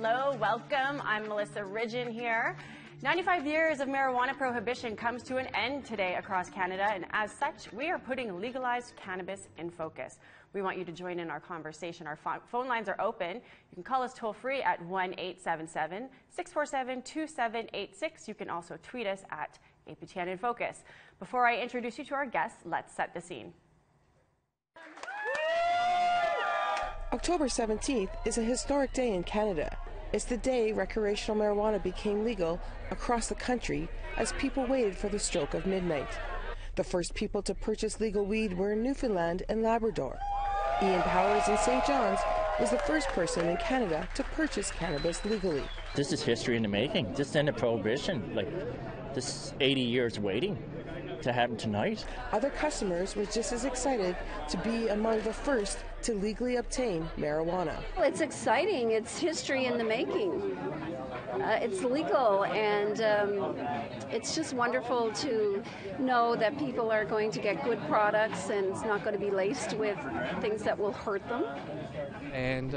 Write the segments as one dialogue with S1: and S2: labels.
S1: Hello, welcome. I'm Melissa Ridgen here. 95 years of marijuana prohibition comes to an end today across Canada, and as such, we are putting legalized cannabis in focus. We want you to join in our conversation. Our phone lines are open. You can call us toll-free at 1-877-647-2786. You can also tweet us at APTN InFocus. Before I introduce you to our guests, let's set the scene.
S2: October 17th is a historic day in Canada. It's the day recreational marijuana became legal across the country as people waited for the stroke of midnight. The first people to purchase legal weed were in Newfoundland and Labrador. Ian Powers in St. John's was the first person in Canada to purchase cannabis legally.
S3: This is history in the making. Just end of prohibition. Like, this 80 years waiting to happen tonight.
S2: Other customers were just as excited to be among the first to legally obtain marijuana.
S4: It's exciting. It's history in the making. It's legal, and it's just wonderful to know that people are going to get good products and it's not going to be laced with things that will hurt them.
S5: And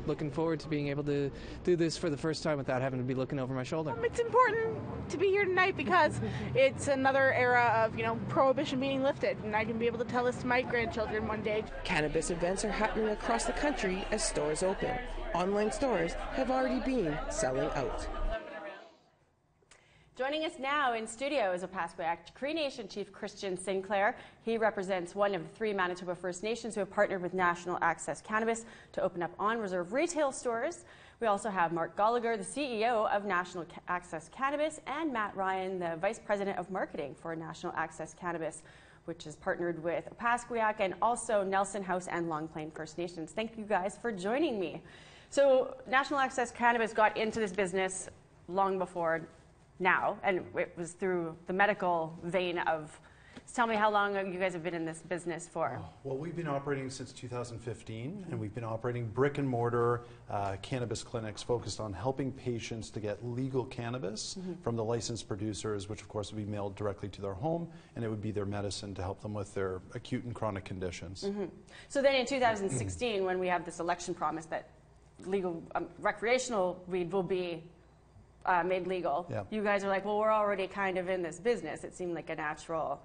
S5: looking forward to being able to do this for the first time without having to be looking over my shoulder.
S6: It's important to be here tonight because it's another era of, prohibition being lifted, and I can be able to tell this to my grandchildren one day.
S2: Cannabis events are happening across the country as stores open. Online stores have already been selling out.
S1: Joining us now in studio is Opaskwayak Cree Nation Chief Christian Sinclair. He represents one of the 3 Manitoba First Nations who have partnered with National Access Cannabis to open up on-reserve retail stores. We also have Mark Gallagher, the CEO of National Access Cannabis, and Matt Ryan, the Vice President of Marketing for National Access Cannabis, which is partnered with Opaskwayak and also Nelson House and Long Plain First Nations. Thank you guys for joining me. So National Access Cannabis got into this business long before now, and it was through the medical vein of, tell me how long you guys have been in this business for.
S7: Well, we've been operating since 2015, and we've been operating brick and mortar cannabis clinics focused on helping patients to get legal cannabis from the licensed producers, which of course would be mailed directly to their home, and it would be their medicine to help them with their acute and chronic conditions.
S1: So then in 2016, when we have this election promise that legal recreational weed will be made legal, you guys are like, well, we're already kind of in this business. It seemed like a natural.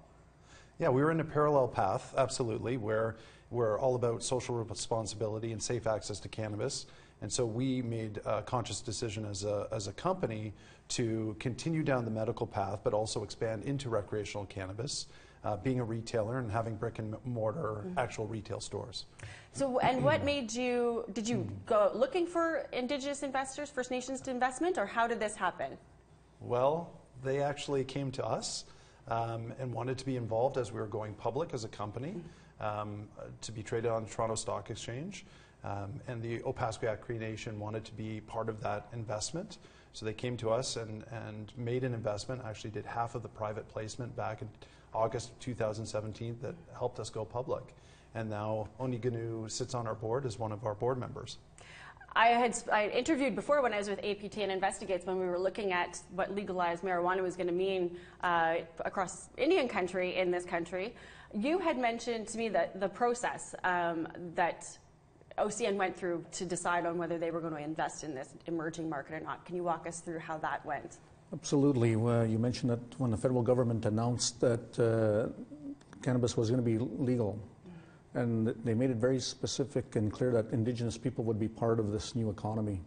S7: Yeah, we were in a parallel path, absolutely, where we're all about social responsibility and safe access to cannabis. And so we made a conscious decision as a company to continue down the medical path, but also expand into recreational cannabis, being a retailer and having brick and mortar actual retail stores.
S1: So, and what made you, did you go looking for Indigenous investors, First Nations investment, or how did this happen?
S7: Well, they actually came to us and wanted to be involved as we were going public as a company, to be traded on the Toronto Stock Exchange. And the Opaskwayak Cree Nation wanted to be part of that investment. So they came to us and made an investment, actually did half of the private placement back in August 2017 that helped us go public. And now Oni Ganu sits on our board as one of our board members.
S1: I interviewed before when I was with APTN Investigates when we were looking at what legalized marijuana was going to mean across Indian country in this country. You had mentioned to me that the process that OCN went through to decide on whether they were going to invest in this emerging market or not. Can you walk us through how that went?
S8: Absolutely. You mentioned that when the federal government announced that cannabis was going to be legal, and they made it very specific and clear that Indigenous people would be part of this new economy.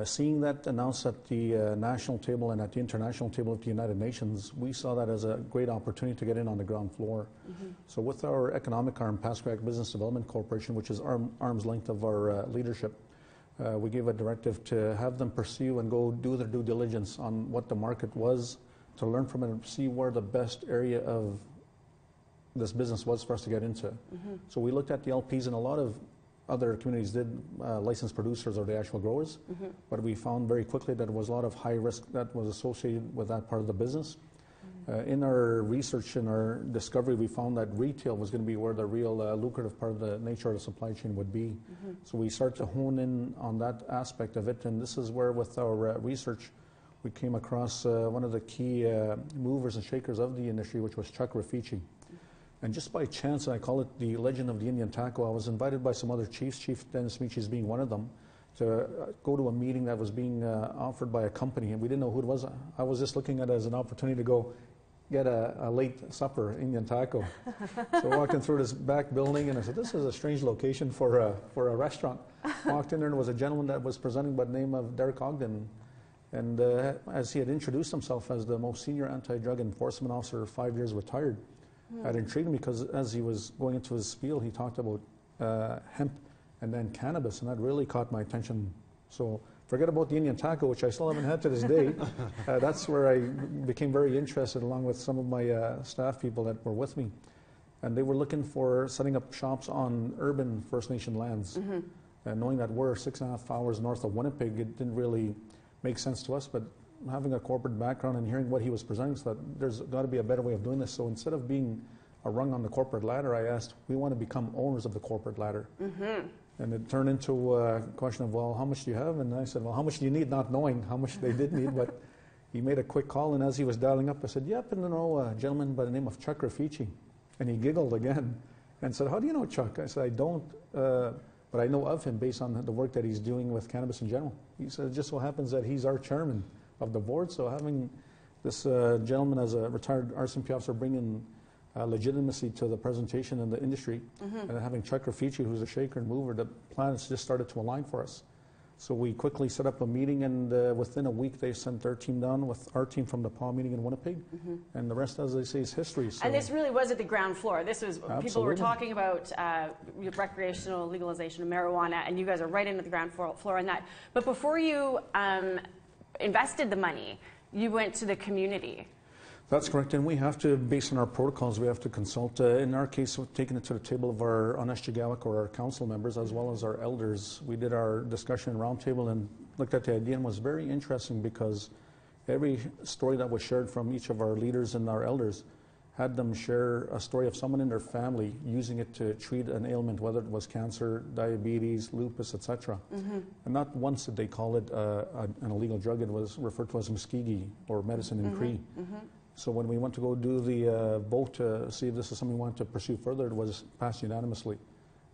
S8: Seeing that announced at the national table and at the international table of the United Nations, we saw that as a great opportunity to get in on the ground floor. So with our economic arm, Opaskwayak Business Development Corporation, which is arm's length of our leadership, we gave a directive to have them pursue and go do their due diligence on what the market was, to learn from it and see where the best area of this business was for us to get into. So we looked at the LPs, and a lot of other communities did licensed producers or the actual growers, but we found very quickly that there was a lot of high risk that was associated with that part of the business. In our research and our discovery, we found that retail was going to be where the real lucrative part of the nature of the supply chain would be. So we started to hone in on that aspect of it, and this is where with our research we came across one of the key movers and shakers of the industry, which was Chuck Rafici. And just by chance, I call it the legend of the Indian taco, I was invited by some other chiefs, Chief Dennis Michis being one of them, to go to a meeting that was being offered by a company, and we didn't know who it was. I was just looking at it as an opportunity to go get a late supper, Indian taco. So walking through this back building, and I said, this is a strange location for a restaurant. Walked in there, and there was a gentleman that was presenting by the name of Derek Ogden. And as he had introduced himself as the most senior anti-drug enforcement officer, 5 years retired, that intrigued me because as he was going into his spiel, he talked about hemp and then cannabis, and that really caught my attention. So forget about the Indian taco, which I still haven't had to this day. That's where I became very interested, along with some of my staff people that were with me. And they were looking for setting up shops on urban First Nation lands. And knowing that we're 6.5 hours north of Winnipeg, it didn't really make sense to us, but having a corporate background and hearing what he was presenting, so that there's got to be a better way of doing this. So instead of being a rung on the corporate ladder, I asked, we want to become owners of the corporate ladder. And it turned into a question of, well, how much do you have? And I said, well, how much do you need? Not knowing how much they did need, but he made a quick call, and as he was dialing up, I said, yep, and I know a gentleman by the name of Chuck Rafici. And he giggled again and said, how do you know Chuck? I said, I don't, but I know of him based on the work that he's doing with cannabis in general. He said, it just so happens that he's our chairman of the board, so having this gentleman as a retired RCMP officer bringing legitimacy to the presentation in the industry, and having Chuck Rafici, who's a shaker and mover, the plans just started to align for us. So we quickly set up a meeting, and within a week they sent their team down with our team from the PAW meeting in Winnipeg, and the rest, as they say, is history. So
S1: and this really was at the ground floor. This was, people were talking about recreational legalization of marijuana, and you guys are right into the ground floor on that. But before you invested the money, you went to the community.
S8: That's correct, and we have to, based on our protocols, we have to consult, in our case, taking it to the table of our Oneshtigawak or our council members, as well as our elders. We did our discussion roundtable and looked at the idea, and was very interesting because every story that was shared from each of our leaders and our elders had them share a story of someone in their family using it to treat an ailment, whether it was cancer, diabetes, lupus, etc. And not once did they call it an illegal drug. It was referred to as Muskegee or medicine in Cree. So when we went to go do the vote to see if this is something we wanted to pursue further, it was passed unanimously.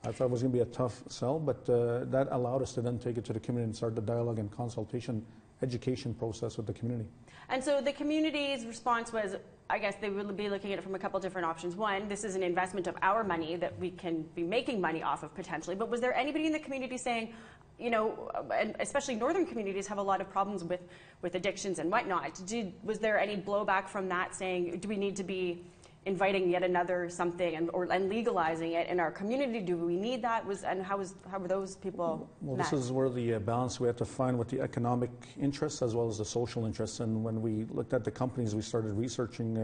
S8: I thought it was going to be a tough sell, but that allowed us to then take it to the community and start the dialogue and consultation education process with the community.
S1: And so the community's response was, I guess they would be looking at it from a couple different options. One, this is an investment of our money that we can be making money off of potentially, but was there anybody in the community saying, you know, and especially northern communities have a lot of problems with addictions and whatnot. Was there any blowback from that saying, do we need to be inviting yet another something and legalizing it in our community? Do we need that? How were those people met?
S8: This is where the balance we have to find with the economic interests as well as the social interests. And when we looked at the companies we started researching,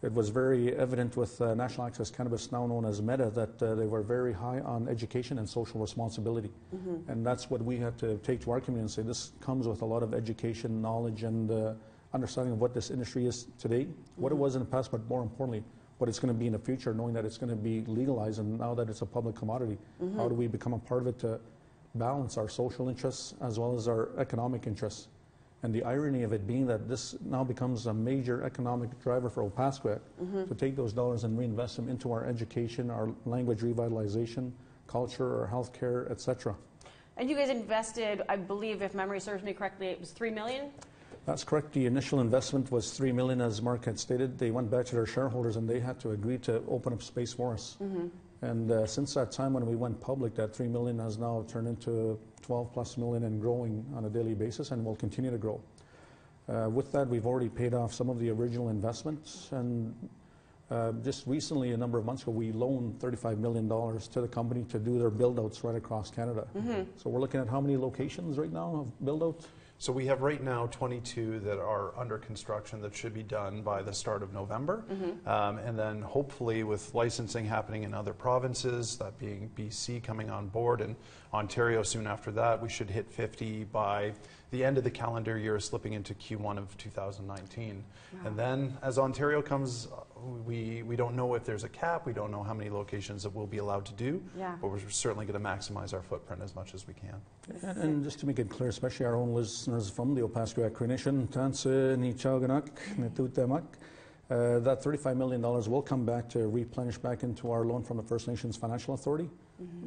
S8: it was very evident with National Access Cannabis, now known as Meta, that they were very high on education and social responsibility. And that's what we had to take to our community and say, this comes with a lot of education, knowledge, and understanding of what this industry is today, what it was in the past, but more importantly, what it's going to be in the future, knowing that it's going to be legalized, and now that it's a public commodity, how do we become a part of it to balance our social interests as well as our economic interests? And the irony of it being that this now becomes a major economic driver for Opaskwayak to take those dollars and reinvest them into our education, our language revitalization, culture, our healthcare, etc.
S1: And you guys invested, I believe, if memory serves me correctly, it was $3 million?
S8: That's correct. The initial investment was $3 million, as Mark had stated. They went back to their shareholders and they had to agree to open up space for us. And since that time when we went public, that $3 million has now turned into $12+ million and growing on a daily basis, and will continue to grow. With that, we've already paid off some of the original investments, and just recently, a number of months ago, we loaned $35 million to the company to do their build-outs right across Canada. So we're looking at how many locations right now of build-outs?
S7: So we have right now 22 that are under construction that should be done by the start of November. And then hopefully with licensing happening in other provinces, that being BC coming on board and Ontario soon after that, we should hit 50 by the end of the calendar year, slipping into Q1 of 2019. And then as Ontario comes, we don't know if there's a cap, we don't know how many locations that we'll be allowed to do, but we're certainly going to maximize our footprint as much as we can.
S8: And just to make it clear, especially our own listeners from the Opaskwayak Cree Nation, that $35 million will come back to replenish back into our loan from the First Nations Financial Authority.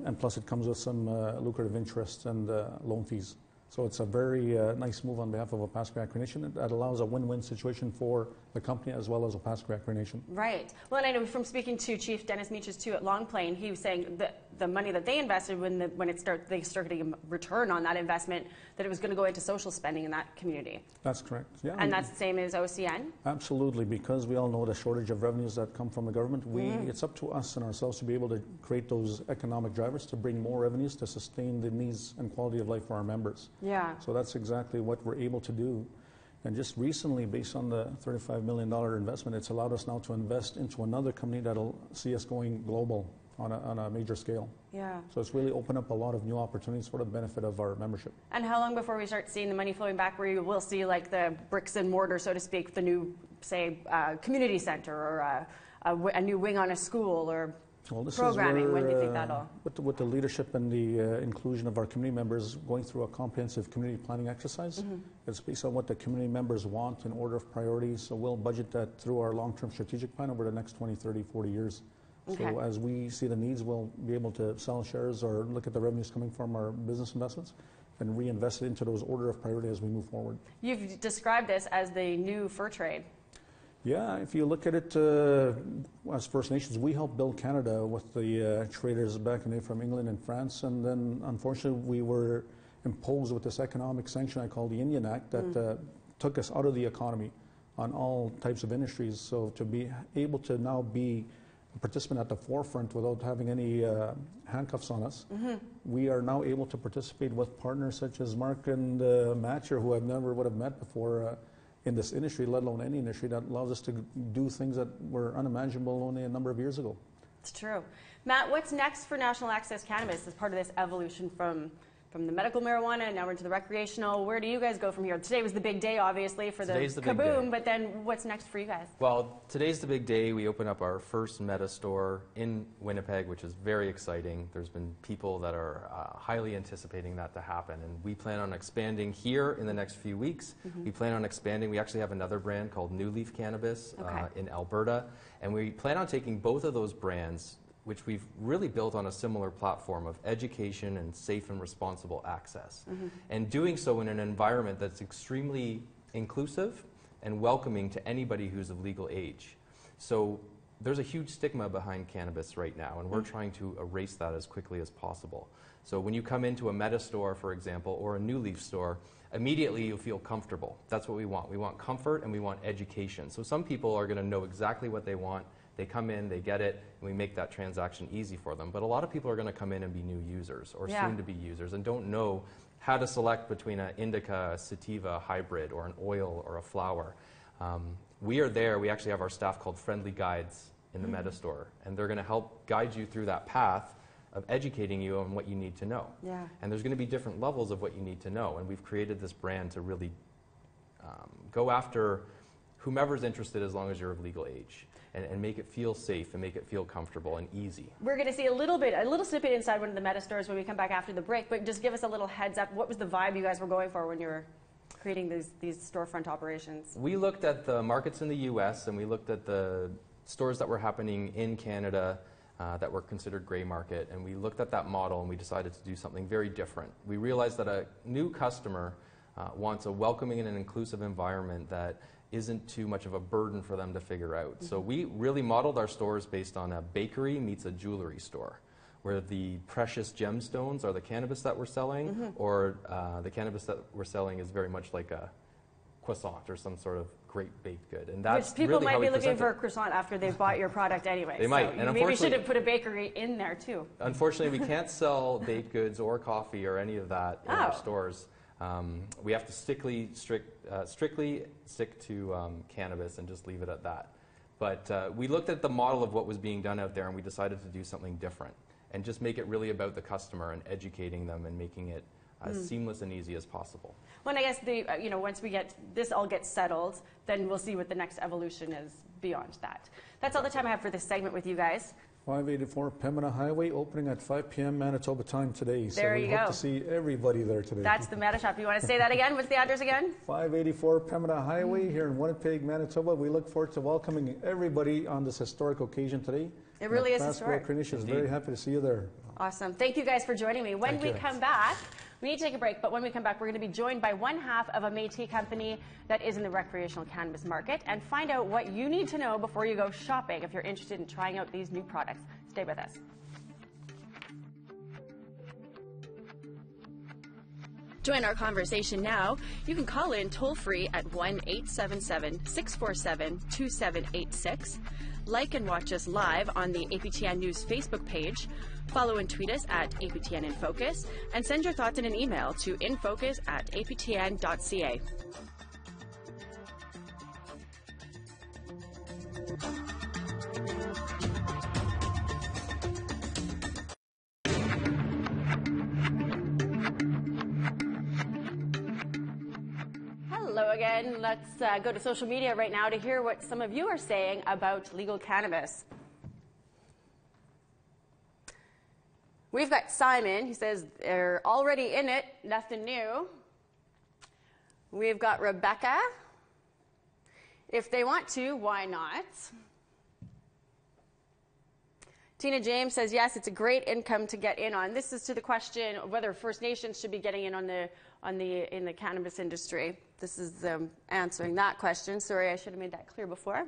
S8: And plus it comes with some lucrative interest and loan fees. So it's a very nice move on behalf of Opaska Recreation Nation that allows a win-win situation for the company as well as Opaska Recreation Nation.
S1: Right. Well, and I know from speaking to Chief Dennis Meaches too at Long Plain, he was saying that the money that they invested when they started getting a return on that investment, that it was going to go into social spending in that community.
S8: That's correct. Yeah.
S1: And that's the same as OCN?
S8: Absolutely, because we all know the shortage of revenues that come from the government. It's up to us and ourselves to be able to create those economic drivers to bring more revenues to sustain the needs and quality of life for our members.
S1: Yeah.
S8: So that's exactly what we're able to do. And just recently, based on the $35 million investment, it's allowed us now to invest into another company that'll see us going global on a major scale.
S1: Yeah.
S8: So it's really opened up a lot of new opportunities for the benefit of our membership.
S1: And how long before we start seeing the money flowing back where you will see like the bricks and mortar, so to speak, the new, say, community center or a new wing on a school or programming? When do you think that'll?
S8: With the leadership and the inclusion of our community members going through a comprehensive community planning exercise, it's based on what the community members want in order of priorities. So we'll budget that through our long-term strategic plan over the next 20, 30, 40 years.
S1: Okay.
S8: So as we see the needs, we'll be able to sell shares or look at the revenues coming from our business investments and reinvest it into those order of priority as we move forward.
S1: You've described this as the new fur trade.
S8: Yeah, if you look at it as First Nations, we helped build Canada with the traders back in the day from England and France, and then unfortunately we were imposed with this economic sanction I call the Indian Act that took us out of the economy on all types of industries. So to be able to now be a participant at the forefront without having any handcuffs on us, we are now able to participate with partners such as Mark and Matcher, who I never would have met before in this industry, let alone any industry, that allows us to do things that were unimaginable only a number of years ago.
S1: It's true. Matt, what's next for National Access Cannabis as part of this evolution from the medical marijuana, now we're into the recreational? Where do you guys go from here? Today was the big day, obviously, for the kaboom, but then what's next for you guys?
S9: Well, today's the big day. We open up our first Meta store in Winnipeg, which is very exciting. There's been people that are highly anticipating that to happen, and we plan on expanding here in the next few weeks. We plan on expanding. We actually have another brand called New Leaf Cannabis in Alberta, and we plan on taking both of those brands, which we've really built on a similar platform of education and safe and responsible access. And doing so in an environment that's extremely inclusive and welcoming to anybody who's of legal age. So there's a huge stigma behind cannabis right now, and we're trying to erase that as quickly as possible. So when you come into a Meta store, for example, or a New Leaf store, immediately you'll feel comfortable. That's what we want. We want comfort and we want education. So some people are going to know exactly what they want. They come in, they get it, and we make that transaction easy for them. But a lot of people are going to come in and be new users or soon-to-be users and don't know how to select between an indica, a sativa hybrid, or an oil or a flower. We are there. We actually have our staff called Friendly Guides in the Meta store, and they're going to help guide you through that path of educating you on what you need to know. And there's going to be different levels of what you need to know, and we've created this brand to really go after whomever's interested as long as you're of legal age. And make it feel safe and make it feel comfortable and easy. We're
S1: going to see a little snippet inside one of the Meta stores when we come back after the break, but just give us a little heads up. What was the vibe you guys were going for when you were creating these storefront operations?
S9: We looked at the markets in the U.S. and we looked at the stores that were happening in Canada that were considered gray market, and we looked at that model and we decided to do something very different. We realized that a new customer wants a welcoming and an inclusive environment that isn't too much of a burden for them to figure out. So we really modeled our stores based on a bakery meets a jewelry store, where the precious gemstones are the cannabis that we're selling, or the cannabis that we're selling is very much like a croissant or some sort of great baked good. And that's
S1: which people
S9: really
S1: might be looking for a croissant after they've bought your product anyway.
S9: They might.
S1: So
S9: and
S1: maybe you should have put a bakery in there too.
S9: Unfortunately, we can't sell baked goods or coffee or any of that in our stores. We have to strictly stick to cannabis and just leave it at that. But we looked at the model of what was being done out there, and we decided to do something different and just make it really about the customer and educating them and making it as seamless and easy as possible.
S1: Well, and I guess once we get this all gets settled, then we'll see what the next evolution is beyond that. That's all the time I have for this segment with you guys.
S8: 584 Pembina Highway, opening at 5 p.m. Manitoba time today.
S1: There you go.
S8: So we hope to see everybody there today.
S1: That's the Meta Shop. You want to say that again? What's the address again?
S8: 584 Pembina Highway here in Winnipeg, Manitoba. We look forward to welcoming everybody on this historic occasion today
S1: It really is
S8: Passport
S1: historic.
S8: Creation is very happy to see you there.
S1: Awesome. Thank you guys for joining me. When we come back, we need to take a break, but when we come back, we're going to be joined by one half of a Métis company that is in the recreational cannabis market and find out what you need to know before you go shopping if you're interested in trying out these new products. Stay with us. Join our conversation now. You can call in toll-free at 1-877-647-2786. Like and watch us live on the APTN News Facebook page. Follow and tweet us at APTN InFocus, and send your thoughts in an email to infocus@aptn.ca. Hello again. Let's go to social media right now to hear what some of you are saying about legal cannabis. We've got Simon. He says they're already in it, nothing new. We've got Rebecca. If they want to, why not? Tina James says, yes, it's a great income to get in on. This is to the question of whether First Nations should be getting in in the cannabis industry. This is answering that question. Sorry, I should have made that clear before.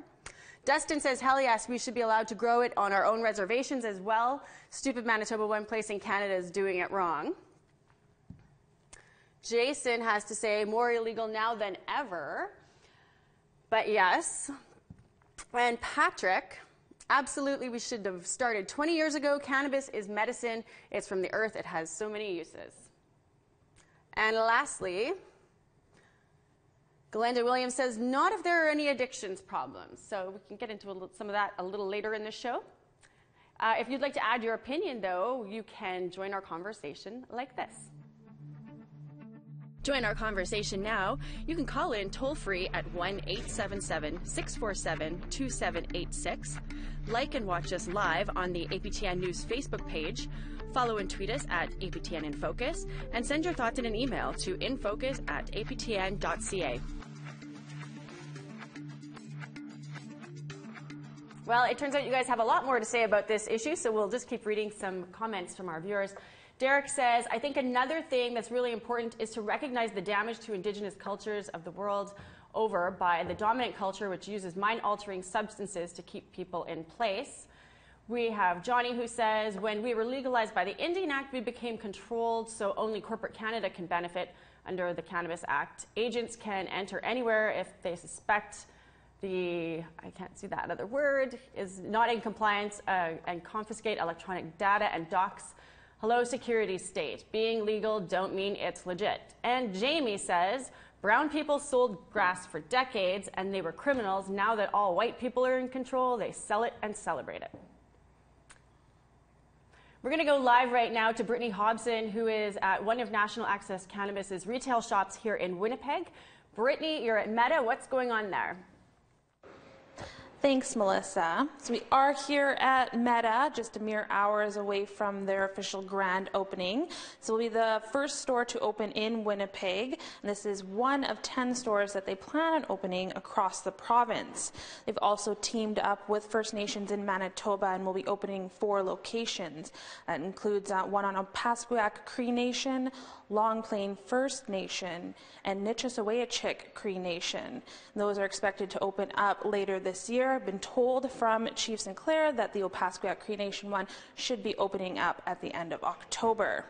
S1: Dustin says, hell yes, we should be allowed to grow it on our own reservations as well. Stupid Manitoba, one place in Canada is doing it wrong. Jason has to say, more illegal now than ever. But yes. And Patrick, absolutely we should have started 20 years ago. Cannabis is medicine. It's from the earth. It has so many uses. And lastly, Glenda Williams says, not if there are any addictions problems. So we can get into some of that a little later in the show. If you'd like to add your opinion, though, you can join our conversation like this. Join our conversation now. You can call in toll-free at 1-877-647-2786. Like and watch us live on the APTN News Facebook page. Follow and tweet us at APTN InFocus, and send your thoughts in an email to infocus@aptn.ca. Well, it turns out you guys have a lot more to say about this issue, so we'll just keep reading some comments from our viewers. Derek says, I think another thing that's really important is to recognize the damage to Indigenous cultures of the world over by the dominant culture, which uses mind-altering substances to keep people in place. We have Johnny who says, when we were legalized by the Indian Act, we became controlled, so only corporate Canada can benefit under the Cannabis Act. Agents can enter anywhere if they suspect I can't see that other word, is not in compliance and confiscate electronic data and docs. Hello, security state. Being legal don't mean it's legit. And Jamie says, brown people sold grass for decades and they were criminals. Now that all white people are in control, they sell it and celebrate it. We're going to go live right now to Brittany Hobson, who is at one of National Access Cannabis's retail shops here in Winnipeg. Brittany, you're at Meta. What's going on there?
S10: Thanks, Melissa. So we are here at Meta, just a mere hours away from their official grand opening. So we'll be the first store to open in Winnipeg, and this is one of 10 stores that they plan on opening across the province. They've also teamed up with First Nations in Manitoba and will be opening 4 locations. That includes one on Opaskwayak Cree Nation, Long Plain First Nation, and Nitchissawayachik Cree Nation. Those are expected to open up later this year. I've been told from Chief Sinclair that the Opaskwayak Cree Nation one should be opening up at the end of October.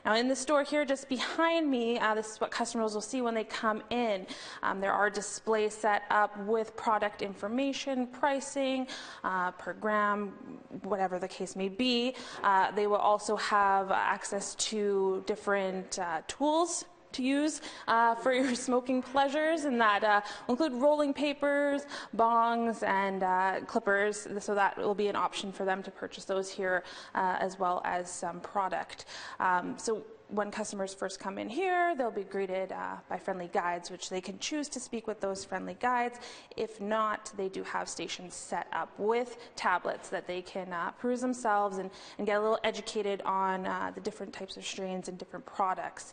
S10: Now in the store here just behind me, this is what customers will see when they come in. There are displays set up with product information, pricing, per gram, whatever the case may be. They will also have access to different tools to use for your smoking pleasures, and that will include rolling papers, bongs, and clippers, so that will be an option for them to purchase those here as well as some product. So when customers first come in here, they'll be greeted by friendly guides, which they can choose to speak with those friendly guides. If not, they do have stations set up with tablets that they can peruse themselves and get a little educated on the different types of strains and different products.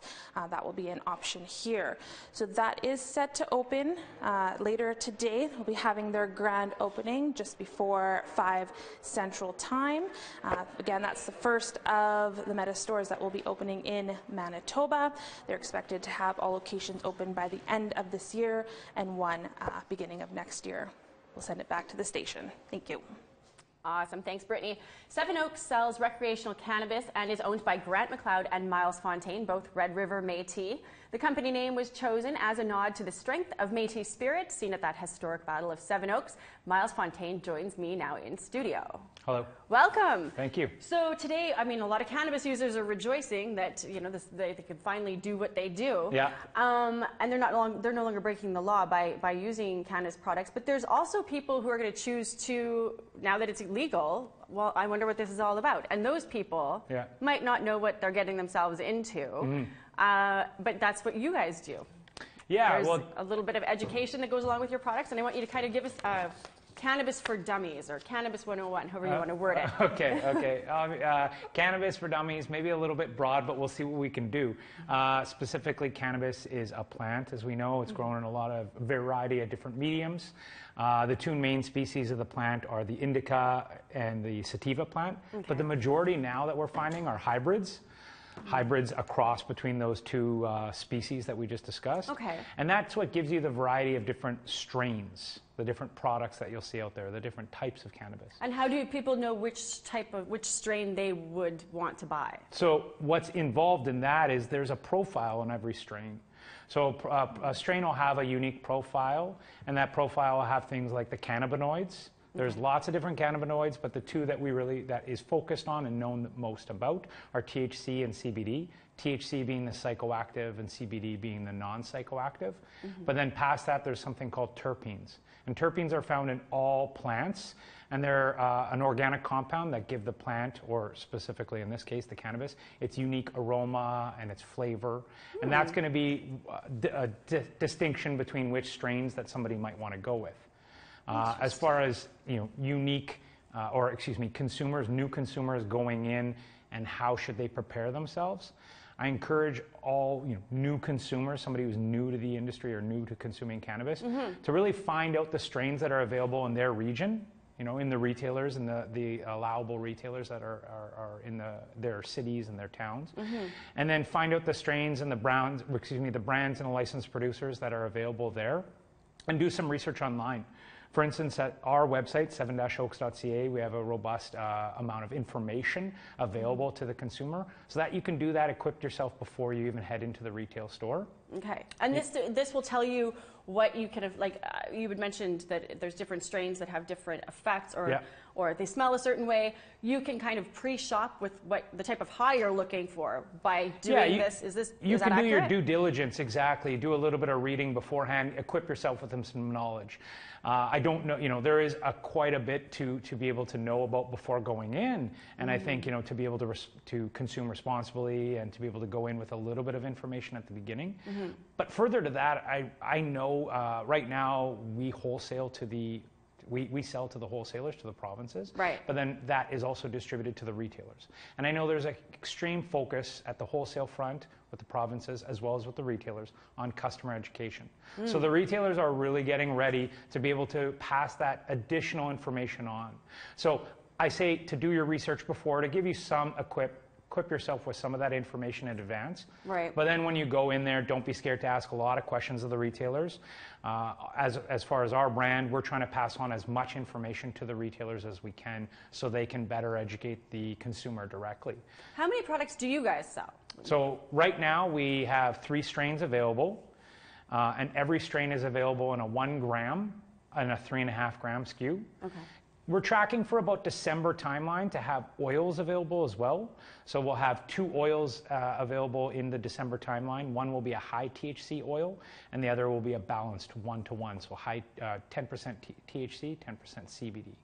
S10: That will be an option here. So that is set to open later today. They'll be having their grand opening just before 5 Central Time. Again, that's the first of the Meta stores that will be opening in Manitoba. They're expected to have all locations open by the end of this year and one beginning of next year. We'll send it back to the station. Thank you.
S1: Awesome. Thanks, Brittany. Seven Oaks sells recreational cannabis and is owned by Grant McLeod and Miles Fontaine, both Red River Métis. The company name was chosen as a nod to the strength of Métis spirit seen at that historic Battle of Seven Oaks. Miles Fontaine joins me now in studio.
S11: Hello.
S1: Welcome.
S11: Thank you.
S1: So today, I mean, a lot of cannabis users are rejoicing that they can finally do what they do.
S11: Yeah.
S1: And they're no longer breaking the law by using cannabis products. But there's also people who are going to choose to, now that it's illegal, well, I wonder what this is all about. And those people might not know what they're getting themselves into. But that's what you guys do.
S11: Yeah.
S1: There's a little bit of education that goes along with your products, and I want you to kind of give us Cannabis for Dummies, or Cannabis 101, however you want to word it.
S11: Okay. Cannabis for Dummies, maybe a little bit broad, but we'll see what we can do. Specifically, cannabis is a plant, as we know. It's grown in a lot of variety of different mediums. The two main species of the plant are the indica and the sativa plant, but the majority now that we're finding are hybrids. Hybrids across between those two species that we just discussed. Okay. And that's what gives you the variety of different strains, the different products that you'll see out there, the different types of cannabis.
S1: And how do people know which strain they would want to buy?
S11: So what's involved in that is there's a profile on every strain. So a strain will have a unique profile, and that profile will have things like the cannabinoids. There's lots of different cannabinoids, but the two that that is focused on and known most about are THC and CBD. THC being the psychoactive and CBD being the non-psychoactive. But then past that, there's something called terpenes. And terpenes are found in all plants, and they're an organic compound that give the plant, or specifically in this case, the cannabis, its unique aroma and its flavor. And that's going to be a distinction between which strains that somebody might want to go with. As far as unique, consumers, new consumers going in, and how should they prepare themselves? I encourage all new consumers, somebody who's new to the industry or new to consuming cannabis, to really find out the strains that are available in their region. In the retailers and the allowable retailers that are in their cities and their towns, and then find out the strains and the brands and the licensed producers that are available there, and do some research online. For instance, at our website, 7-oaks.ca, we have a robust amount of information available to the consumer so that you can do that, equip yourself before you even head into the retail store.
S1: Okay. And this will tell you what you kind of, you had mentioned that there's different strains that have different effects or they smell a certain way. You can kind of pre-shop with what the type of high you're looking for by doing this. Is that accurate?
S11: You can do your due diligence, exactly. Do a little bit of reading beforehand. Equip yourself with some knowledge. I don't know, there is quite a bit to be able to know about before going in. And I think, to be able to consume responsibly and to be able to go in with a little bit of information at the beginning. But further to that, I know right now we wholesale we sell to the wholesalers, to the provinces. Right. But then that is also distributed to the retailers. And I know there's an extreme focus at the wholesale front with the provinces as well as with the retailers on customer education. So the retailers are really getting ready to be able to pass that additional information on. So I say to do your research before, to give you some equip yourself with some of that information in advance. Right. But then when you go in there, don't be scared to ask a lot of questions of the retailers. As far as our brand, we're trying to pass on as much information to the retailers as we can so they can better educate the consumer directly.
S1: How many products do you guys sell?
S11: So right now we have 3 strains available, and every strain is available in a 1 gram and a 3.5 gram SKU. Okay. We're tracking for about December timeline to have oils available as well. So we'll have 2 oils available in the December timeline. One will be a high THC oil, and the other will be a balanced 1-to-1. So high 10% THC, 10% CBD.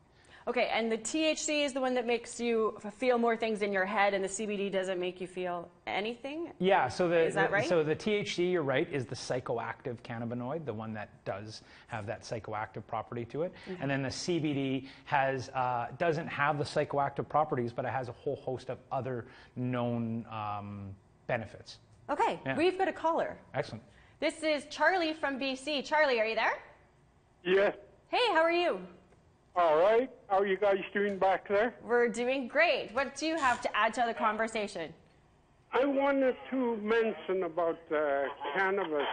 S1: Okay, and the THC is the one that makes you feel more things in your head, and the CBD doesn't make you feel anything?
S11: Yeah, so
S1: is that right?
S11: So the THC, you're right, is the psychoactive cannabinoid, the one that does have that psychoactive property to it.
S1: Mm-hmm.
S11: And then the CBD has doesn't have the psychoactive properties, but it has a whole host of other known benefits.
S1: Okay,
S11: Yeah.
S1: We've got a caller.
S11: Excellent.
S1: This is Charlie from BC. Charlie, are you there?
S12: Yes.
S1: Hey, how are you?
S12: All right. How are you guys doing back there?
S1: We're doing great. What do you have to add to the conversation?
S12: I wanted to mention about cannabis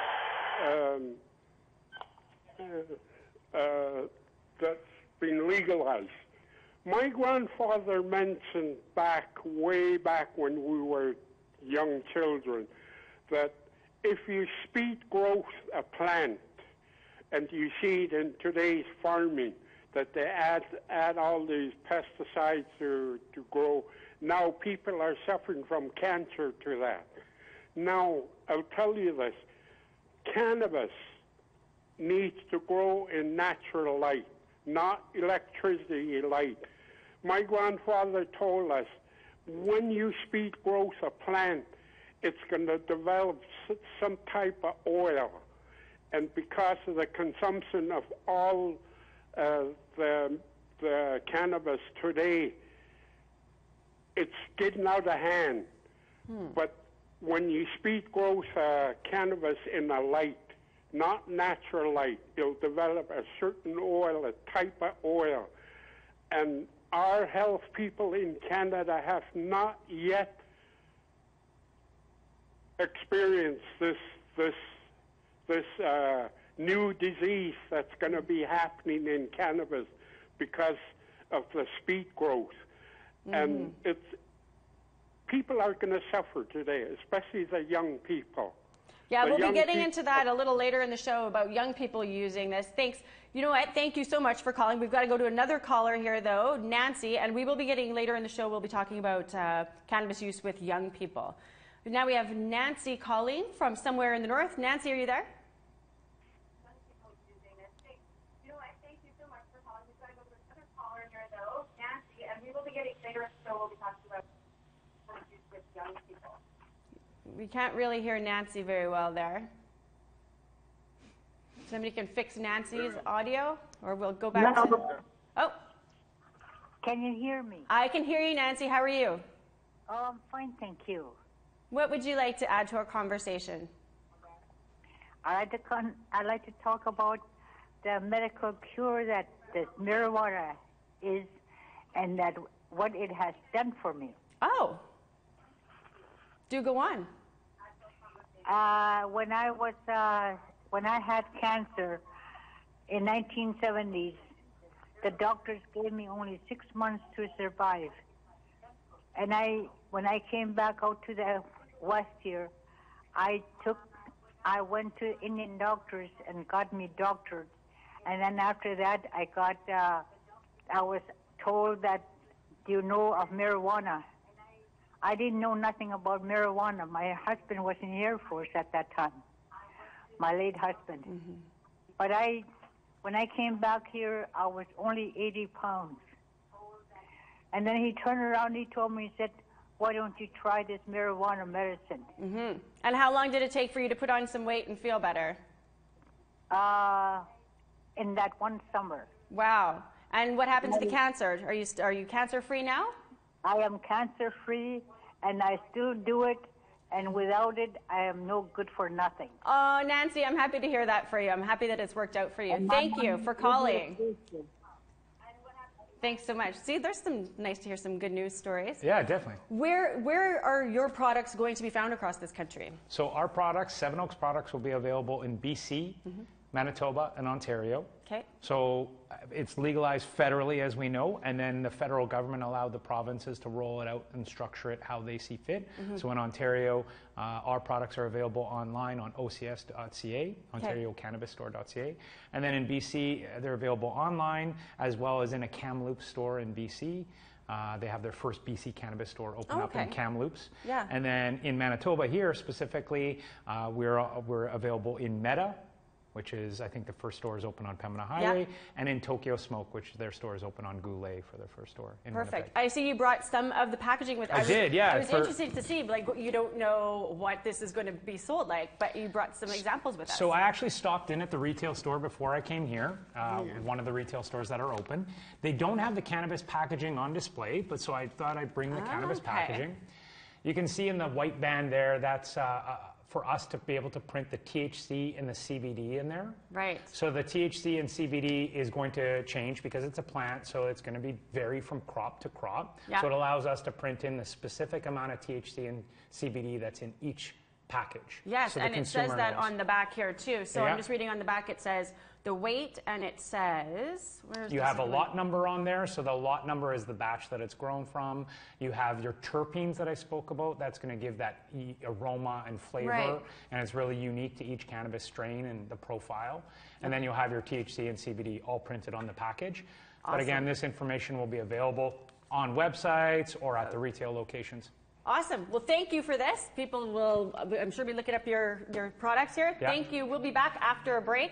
S12: that's been legalized. My grandfather mentioned way back when we were young children, that if you speed growth a plant, and you see it in today's farming, that they add all these pesticides to grow. Now people are suffering from cancer to that. Now, I'll tell you this, cannabis needs to grow in natural light, not electricity light. My grandfather told us, when you speed growth a plant, it's going to develop some type of oil. And because of the consumption of all the cannabis today, it's getting out of hand. But when you speed growth cannabis in a light, not natural light, it'll develop a certain oil, a type of oil. And our health people in Canada have not yet experienced this new disease that's going to be happening in cannabis because of the speed growth. And people are going to suffer today, especially the young people.
S1: Yeah, we'll be getting into that a little later in the show about young people using this. Thanks. You know what? Thank you so much for calling. We've got to go to another caller here, though, Nancy, and we will be getting later in the show, we'll be talking about cannabis use with young people. Now we have Nancy calling from somewhere in the north. Nancy, are you there? We can't really hear Nancy very well there. Somebody can fix Nancy's audio, or we'll go back to... Oh.
S13: Can you hear me?
S1: I can hear you, Nancy. How are you?
S13: Oh, I'm fine, thank you.
S1: What would you like to add to our conversation?
S13: I'd like to talk about the medical cure that this marijuana is, and that what it has done for me.
S1: Oh. Do go on.
S13: When I had cancer in 1970s, the doctors gave me only 6 months to survive. And when I came back out to the West here, I went to Indian doctors and got me doctored. And then after that, I was told that, do you know of marijuana? I didn't know nothing about marijuana. My husband was in the Air Force at that time, my late husband. But when I came back here, I was only 80 pounds. And then he turned around, he told me, he said, why don't you try this marijuana medicine?
S1: And how long did it take for you to put on some weight and feel better?
S13: In that one summer.
S1: Wow. And what happened to the cancer? Are you cancer-free now?
S13: I am cancer-free, and I still do it, and without it, I am no good for nothing.
S1: Oh, Nancy, I'm happy to hear that for you. I'm happy that it's worked out for you. Thank you for calling. Thanks so much. See, there's nice to hear some good news stories.
S11: Yeah, definitely.
S1: Where are your products going to be found across this country?
S11: So our products, Seven Oaks products, will be available in BC, Manitoba, and Ontario.
S1: Okay.
S11: So it's legalized federally, as we know, and then the federal government allowed the provinces to roll it out and structure it how they see fit. So in Ontario, our products are available online on OCS.ca, OntarioCannabisStore.ca. And then in BC, they're available online as well as in a Kamloops store in BC. They have their first BC cannabis store open up in Kamloops.
S1: Yeah.
S11: And then in Manitoba here specifically, we're available in Meta, which is, I think the first store is open on Pembina Highway, and in Tokyo Smoke, which their store is open on Goulet for their first store in
S1: Perfect.
S11: Winnipeg.
S1: I see you brought some of the packaging with.
S11: I did, yeah.
S1: I was interested to see, like, you don't know what this is going to be sold like, but you brought some examples with us.
S11: So I actually stopped in at the retail store before I came here, one of the retail stores that are open. They don't have the cannabis packaging on display, but so I thought I'd bring the cannabis packaging. You can see in the white band there, that's for us to be able to print the THC and the CBD in there.
S1: Right.
S11: So the THC and CBD is going to change because it's a plant, so it's going to vary from crop to crop.
S1: Yeah.
S11: So it allows us to print in the specific amount of THC and CBD that's in each package.
S1: Yes,
S11: so
S1: and it says that on the back here too. So I'm just reading on the back, it says the weight, and it says,
S11: you have a lot number on there, so the lot number is the batch that it's grown from. You have your terpenes that I spoke about. That's going to give that aroma and flavor, and it's really unique to each cannabis strain and the profile. And then you'll have your THC and CBD all printed on the package. But again, this information will be available on websites or at the retail locations.
S1: Awesome. Well, thank you for this. People will, I'm sure, be looking up your products here.
S11: Yeah.
S1: Thank you. We'll be back after a break.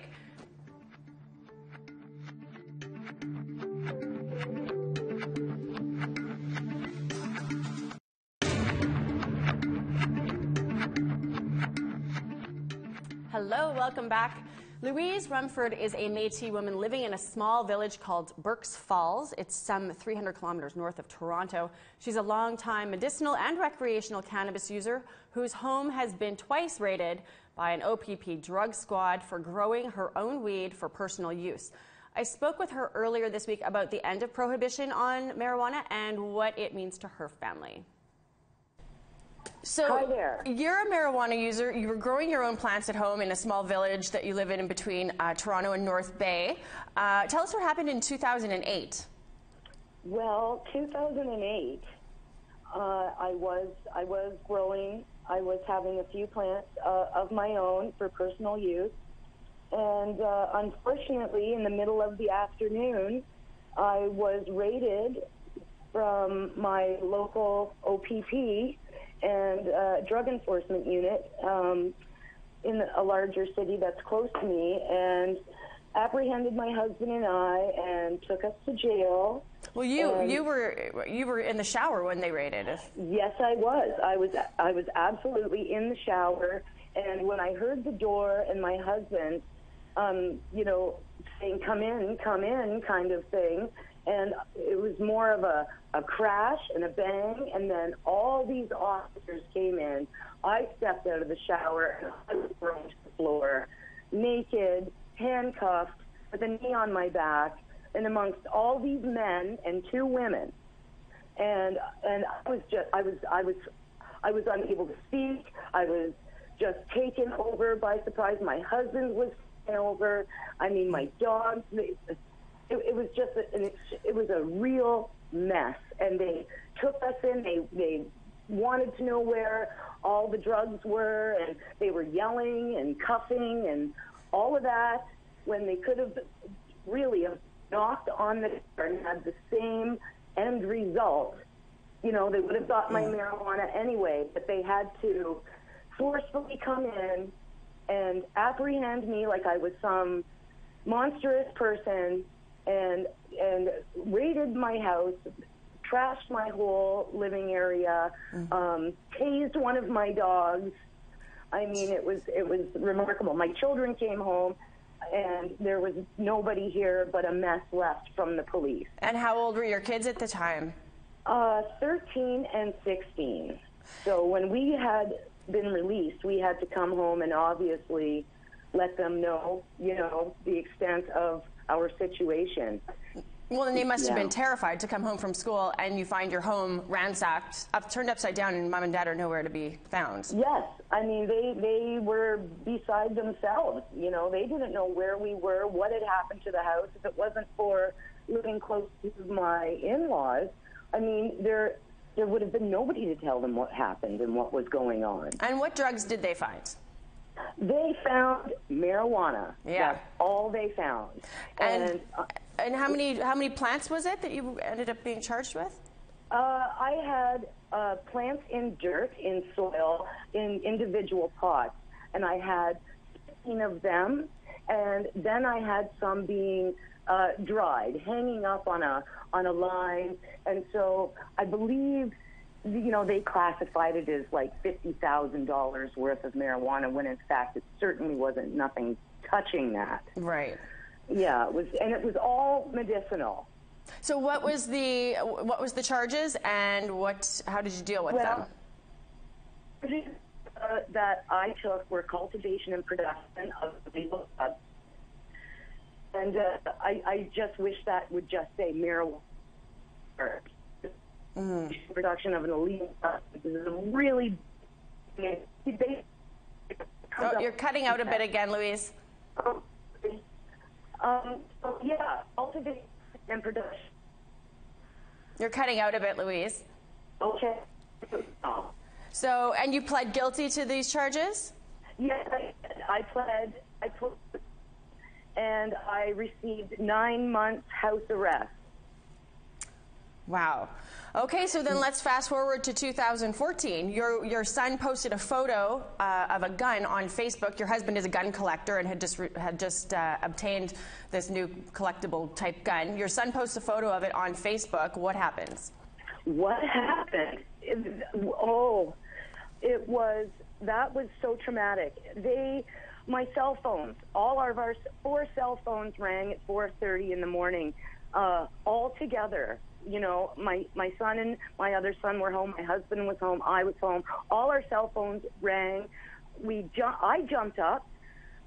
S1: Hello, welcome back. Louise Rumford is a Métis woman living in a small village called Burke's Falls. It's some 300 kilometers north of Toronto. She's a longtime medicinal and recreational cannabis user whose home has been twice raided by an OPP drug squad for growing her own weed for personal use. I spoke with her earlier this week about the end of prohibition on marijuana and what it means to her family. So
S14: hi there.
S1: You're a marijuana user. You were growing your own plants at home in a small village that you live in between Toronto and North Bay. Tell us what happened in 2008.
S14: Well, 2008, I was growing. I was having a few plants of my own for personal use, and unfortunately, in the middle of the afternoon, I was raided from my local OPP and drug enforcement unit in a larger city that's close to me, and apprehended my husband and I and took us to jail.
S1: Well, you were in the shower when they raided us.
S14: Yes, I was. I was absolutely in the shower, and when I heard the door and my husband, you know, saying "come in," kind of thing. And it was more of a crash and a bang, and then all these officers came in. I stepped out of the shower, and I was thrown to the floor, naked, handcuffed, with a knee on my back, and amongst all these men and two women. And I was unable to speak. I was just taken over by surprise. My husband was taken over. I mean, my dogs. It was just it was a real mess, and they took us in. They wanted to know where all the drugs were, and they were yelling and cuffing and all of that when they could have really knocked on the door and had the same end result. You know, they would have got my marijuana anyway, but they had to forcefully come in and apprehend me like I was some monstrous person, and raided my house, trashed my whole living area, tased one of my dogs. I mean, it was remarkable. My children came home, and there was nobody here but a mess left from the police.
S1: And how old were your kids at the time?
S14: 13 and 16. So when we had been released, we had to come home and obviously let them know, you know, the extent of our situation.
S1: Well, and they must have been terrified to come home from school and you find your home ransacked, turned upside down, and mom and dad are nowhere to be found.
S14: Yes. I mean, they were beside themselves. You know, they didn't know where we were, what had happened to the house. If it wasn't for living close to my in-laws, I mean, there would have been nobody to tell them what happened and what was going on.
S1: And what drugs did they find?
S14: They found marijuana.
S1: Yeah.
S14: That's all they found.
S1: And how many plants was it that you ended up being charged with?
S14: I had plants in dirt, in soil, in individual pots, and I had 15 of them, and then I had some being dried, hanging up on a line, and so I believe, you know, they classified it as like $50,000 worth of marijuana, when in fact it certainly wasn't, nothing touching that.
S1: Right.
S14: Yeah, it was all medicinal.
S1: So what was the charges, and how did you deal with them?
S14: That I took were cultivation and production of illegal substances. And I just wish that would just say marijuana. Production of an illegal substance is a really
S1: you're cutting out a bit again, Louise.
S14: Yeah, cultivation and production.
S1: You're cutting out a bit, Louise.
S14: Okay.
S1: So, and you pled guilty to these charges?
S14: Yes, I pled, and I received 9 months house arrest.
S1: Wow. Okay, so then let's fast forward to 2014. Your son posted a photo of a gun on Facebook. Your husband is a gun collector and had just obtained this new collectible type gun. Your son posts a photo of it on Facebook. What happens?
S14: What happened? That was so traumatic. My cell phones, all of our 4 cell phones rang at 4:30 in the morning, all together. You know, my son and my other son were home. My husband was home. I was home. All our cell phones rang. I jumped up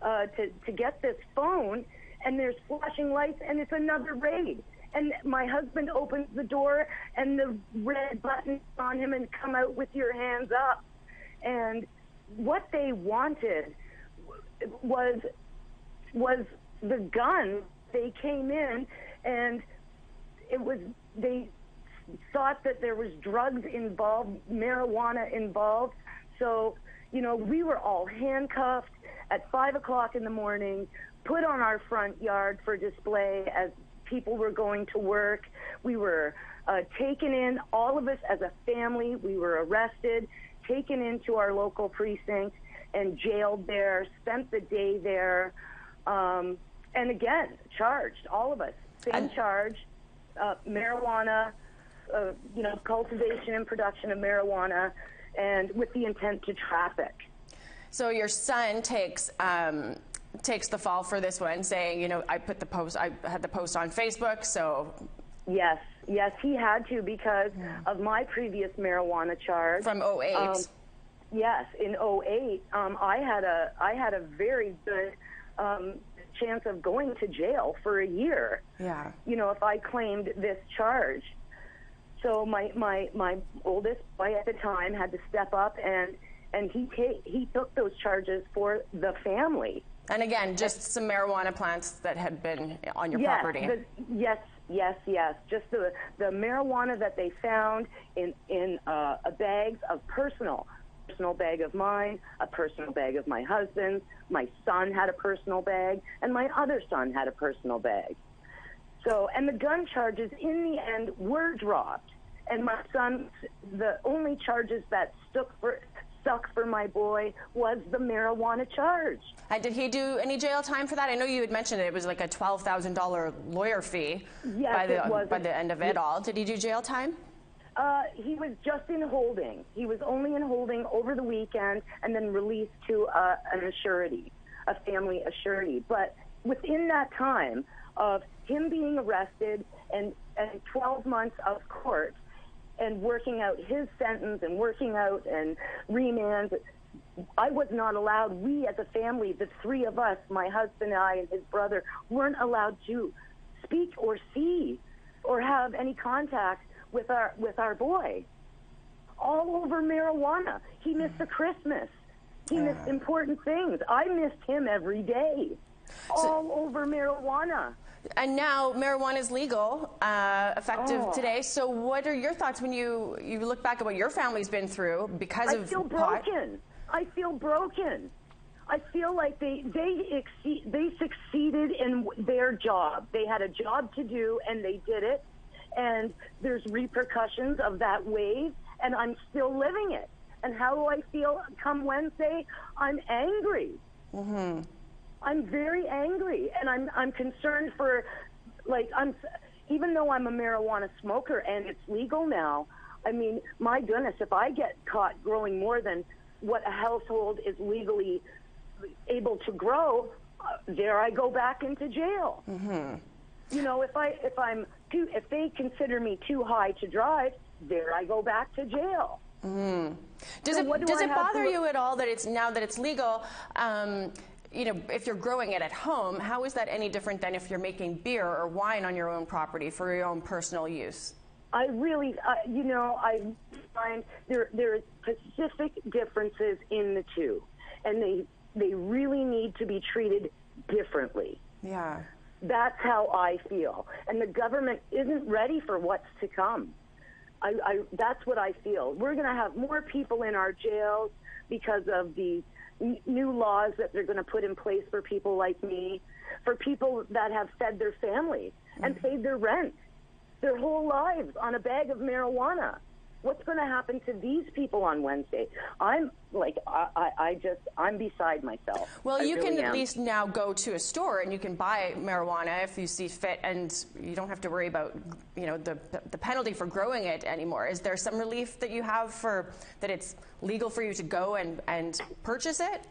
S14: to get this phone, and there's flashing lights, and it's another raid. And my husband opens the door, and the red button on him, and come out with your hands up. And what they wanted was the gun. They came in, and they thought that there was drugs involved, marijuana involved. So, you know, we were all handcuffed at 5 o'clock in the morning, put on our front yard for display as people were going to work. We were taken in, all of us as a family. We were arrested, taken into our local precinct, and jailed there, spent the day there, and again, charged, all of us, same charge, marijuana, you know, cultivation and production of marijuana, and with the intent to traffic.
S1: So your son takes the fall for this one, saying, you know, I had the post on Facebook, so.
S14: Yes, he had to because of my previous marijuana charge.
S1: From 2008.
S14: Yes, in 2008, I had a very good chance of going to jail for a year.
S1: Yeah.
S14: You know, if I claimed this charge. So my oldest boy at the time had to step up, and he took those charges for the family.
S1: And again, just some marijuana plants that had been on your property.
S14: Yes. Just the marijuana that they found in bags of personal bag of mine, a personal bag of my husband's. My son had a personal bag, and my other son had a personal bag. So, and the gun charges in the end were dropped, and my son, the only charges that stuck for my boy was the marijuana charge.
S1: And did he do any jail time for that? I know you had mentioned it was like a $12,000 lawyer fee by the end of it all. Did he do jail time?
S14: He was just in holding. He was only in holding over the weekend and then released to a family assurity. But within that time of him being arrested and 12 months of court and working out his sentence and working out and remand, I was not allowed, we as a family, the 3 of us, my husband and I and his brother, weren't allowed to speak or see or have any contact with our boy. All over marijuana. He missed a Christmas. He missed important things. I missed him every day. All over marijuana.
S1: And now marijuana is legal, effective today. So what are your thoughts when you look back at what your family's been through because of pot?
S14: I feel broken. I feel like they succeeded in their job. They had a job to do, and they did it. And there's repercussions of that wave, and I'm still living it. And how do I feel come Wednesday? I'm angry.
S1: Mm-hmm.
S14: I'm very angry, and I'm concerned for, like, even though I'm a marijuana smoker and it's legal now, I mean, my goodness, if I get caught growing more than what a household is legally able to grow, there I go back into jail.
S1: Mm-hmm.
S14: You know, if they consider me too high to drive, there I go back to jail.
S1: Mm-hmm. Does
S14: So
S1: it bother you at all that it's now that it's legal? You know, if you're growing it at home, how is that any different than if you're making beer or wine on your own property for your own personal use?
S14: I really, you know, I find there are specific differences in the two, and they really need to be treated differently.
S1: Yeah.
S14: That's how I feel. And the government isn't ready for what's to come. That's what I feel. We're going to have more people in our jails because of the new laws that they're going to put in place for people like me, for people that have fed their families and paid their rent their whole lives on a bag of marijuana. What's going to happen to these people on Wednesday? I'm like, I'm beside myself.
S1: Well, you
S14: really
S1: can
S14: am.
S1: at least now go to a store and you can buy marijuana if you see fit, and you don't have to worry about, you know, the penalty for growing it anymore. Is there some relief that you have for that it's legal for you to go and purchase it?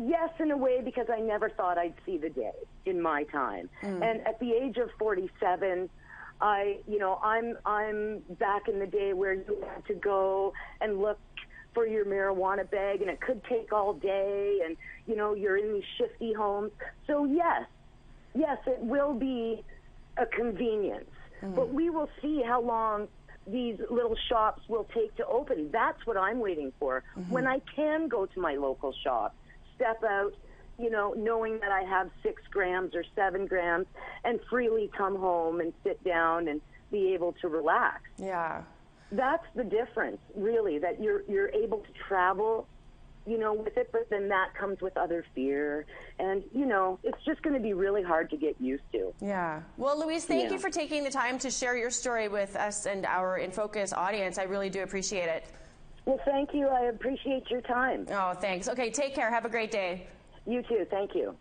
S14: Yes, in a way, because I never thought I'd see the day in my time. And at the age of 47, I'm back in the day where you had to go and look for your marijuana bag, and it could take all day, and, you know, you're in these shifty homes. So, yes, it will be a convenience. But we will see how long these little shops will take to open. That's what I'm waiting for. When I can go to my local shop, step out, you know, knowing that I have 6 grams or 7 grams, and freely come home and sit down and be able to relax.
S1: Yeah.
S14: That's the difference, really, that you're able to travel, you know, with it, but then that comes with other fear. And, you know, it's just going to be really hard to get used to.
S1: Yeah. Well, Louise, thank you for taking the time to share your story with us and our InFocus audience. I really do appreciate it.
S14: Well, thank you. I appreciate your time.
S1: Oh, thanks. Okay, take care. Have a great day.
S14: You too. Thank you.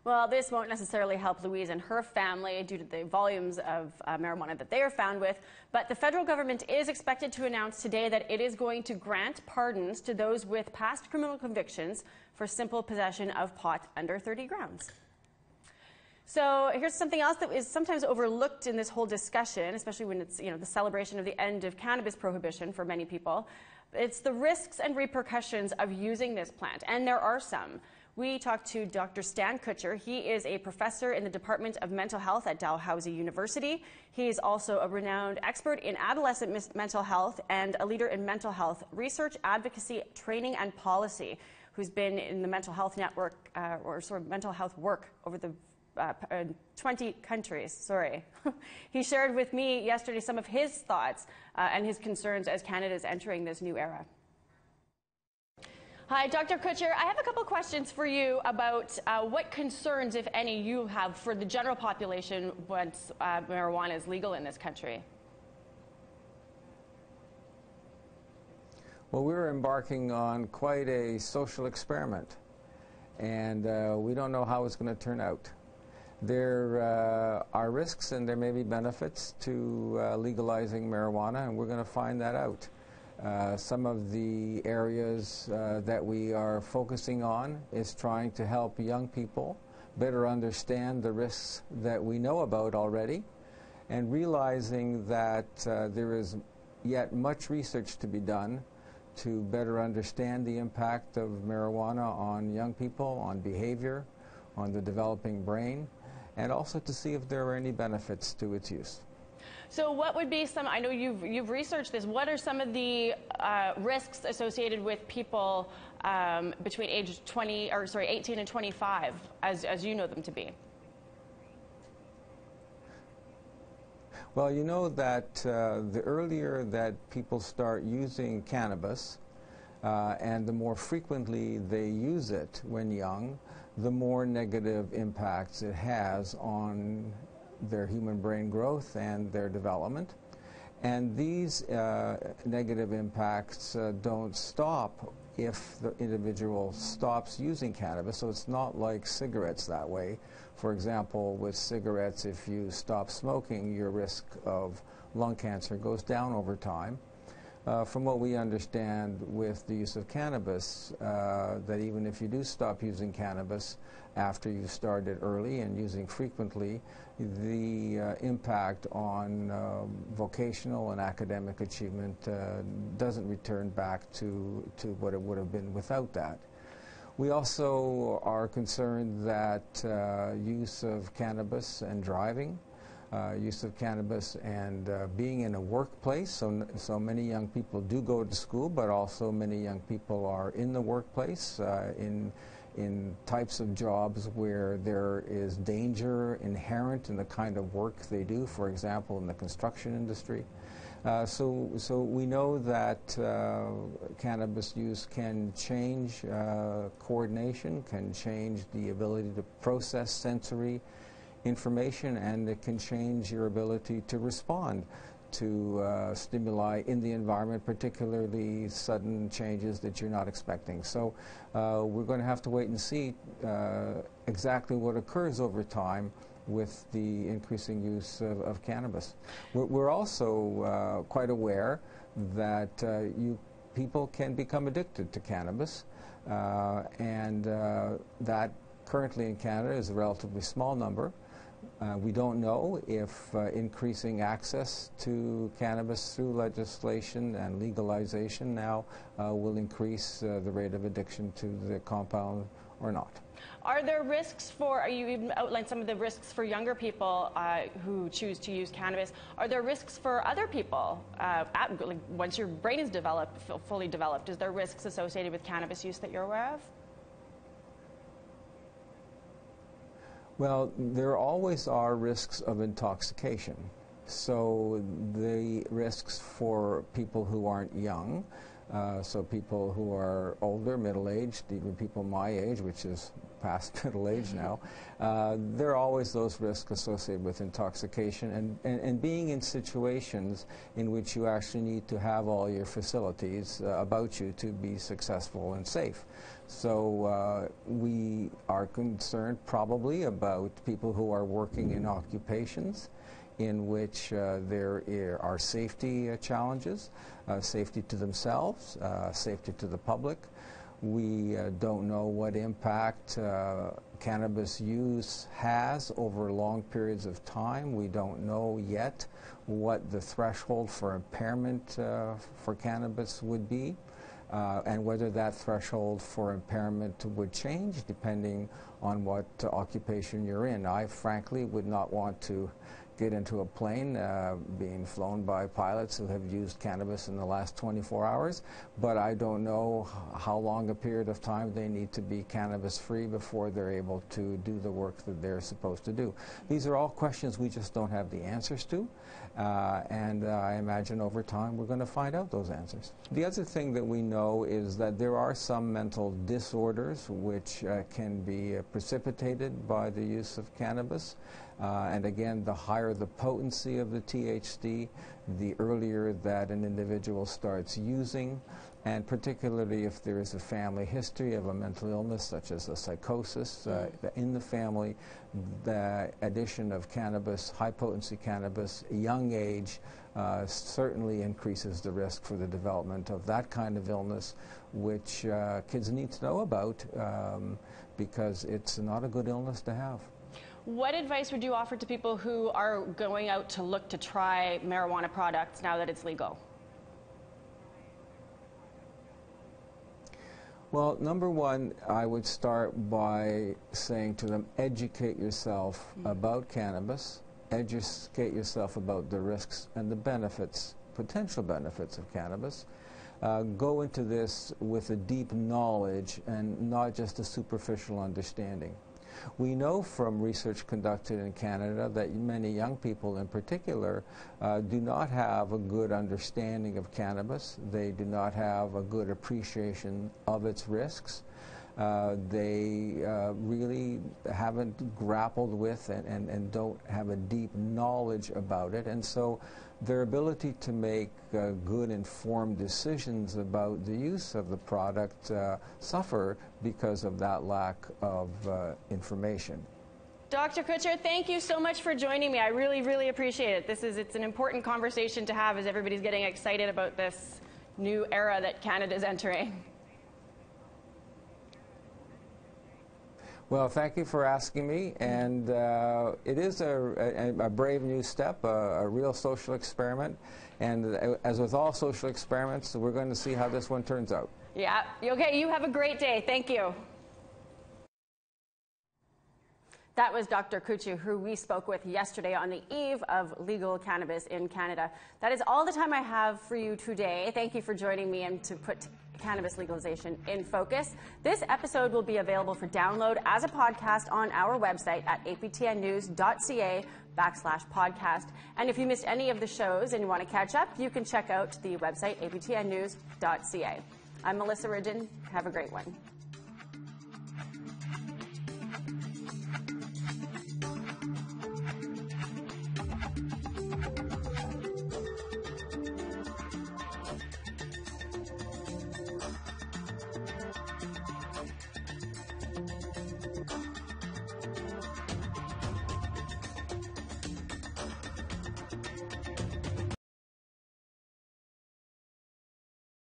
S1: Well, this won't necessarily help Louise and her family due to the volumes of marijuana that they are found with, but the federal government is expected to announce today that it is going to grant pardons to those with past criminal convictions for simple possession of pot under 30 grams. So here's something else that is sometimes overlooked in this whole discussion, especially when it's, you know, the celebration of the end of cannabis prohibition for many people. It's the risks and repercussions of using this plant, and there are some. We talked to Dr. Stan Kutcher. He is a professor in the Department of Mental Health at Dalhousie University. He is also a renowned expert in adolescent mental health and a leader in mental health research, advocacy, training, and policy, who's been in the mental health network, or sort of mental health work over the 20 countries, sorry. He shared with me yesterday some of his thoughts and his concerns as Canada is entering this new era. Hi, Dr. Kutcher. I have a couple questions for you about what concerns, if any, you have for the general population once marijuana is legal in this country.
S15: Well, we're embarking on quite a social experiment, and we don't know how it's going to turn out. There are risks and there may be benefits to legalizing marijuana, and we're going to find that out. Some of the areas that we are focusing on is trying to help young people better understand the risks that we know about already, and realizing that there is yet much research to be done to better understand the impact of marijuana on young people, on behavior, on the developing brain, and also to see if there are any benefits to its use.
S1: So what would be some, I know you've researched this, what are some of the risks associated with people between age 18 and 25, as you know them to be?
S15: Well, you know that the earlier that people start using cannabis, and the more frequently they use it when young, the more negative impacts it has on their human brain growth and their development. And these negative impacts don't stop if the individual stops using cannabis. So it's not like cigarettes that way. For example, with cigarettes, if you stop smoking, your risk of lung cancer goes down over time. From what we understand with the use of cannabis, that even if you do stop using cannabis after you've started early and using frequently, the impact on vocational and academic achievement doesn't return back to what it would have been without that. We also are concerned that use of cannabis and driving, use of cannabis and being in a workplace. So many young people do go to school, but also many young people are in the workplace in types of jobs where there is danger inherent in the kind of work they do, for example, in the construction industry. So we know that cannabis use can change coordination, can change the ability to process sensory information, and it can change your ability to respond to stimuli in the environment, particularly sudden changes that you're not expecting. So we're going to have to wait and see exactly what occurs over time with the increasing use of cannabis. We're also quite aware that people can become addicted to cannabis, and that currently in Canada is a relatively small number. We don't know if increasing access to cannabis through legislation and legalization now will increase the rate of addiction to the compound or not.
S1: Are there risks for, you even outlined some of the risks for younger people who choose to use cannabis. Are there risks for other people? Like once your brain is developed, fully developed, is there risks associated with cannabis use that you're aware of?
S15: Well, there always are risks of intoxication. So the risks for people who aren't young, so people who are older, middle-aged, even people my age, which is past middle age now, there are always those risks associated with intoxication and being in situations in which you actually need to have all your facilities about you to be successful and safe. So we are concerned probably about people who are working in occupations in which there are safety challenges, safety to themselves, safety to the public. We don't know what impact cannabis use has over long periods of time. We don't know yet what the threshold for impairment for cannabis would be, and whether that threshold for impairment would change depending on what occupation you're in. I frankly would not want to get into a plane being flown by pilots who have used cannabis in the last 24 hours, but I don't know how long a period of time they need to be cannabis-free before they're able to do the work that they're supposed to do. These are all questions we just don't have the answers to, and I imagine over time we're going to find out those answers. The other thing that we know is that there are some mental disorders which can be precipitated by the use of cannabis. And again, the higher the potency of the THC, the earlier that an individual starts using, and particularly if there is a family history of a mental illness such as a psychosis in the family, the addition of cannabis, high-potency cannabis, a young age, certainly increases the risk for the development of that kind of illness, which kids need to know about because it's not a good illness to have.
S1: What advice would you offer to people who are going out to look to try marijuana products now that it's legal?
S15: Well, number one, I would start by saying to them, educate yourself about cannabis, educate yourself about the risks and the benefits, potential benefits of cannabis. Go into this with a deep knowledge and not just a superficial understanding. We know from research conducted in Canada that many young people in particular do not have a good understanding of cannabis. They do not have a good appreciation of its risks. They really haven't grappled with and don't have a deep knowledge about it. And so their ability to make good, informed decisions about the use of the product suffer because of that lack of information.
S1: Dr. Kutcher, thank you so much for joining me. I really, really appreciate it. It's an important conversation to have as everybody's getting excited about this new era that Canada's entering.
S15: Well, thank you for asking me, and it is a brave new step, a real social experiment, and as with all social experiments, we're going to see how this one turns out.
S1: Yeah, okay, you have a great day. Thank you. That was Dr. Kutcher, who we spoke with yesterday on the eve of legal cannabis in Canada. That is all the time I have for you today. Thank you for joining me and to put cannabis legalization in focus. This episode will be available for download as a podcast on our website at aptnnews.ca/podcast. And if you missed any of the shows and you want to catch up, you can check out the website aptnnews.ca. I'm Melissa Ridgen. Have a great one.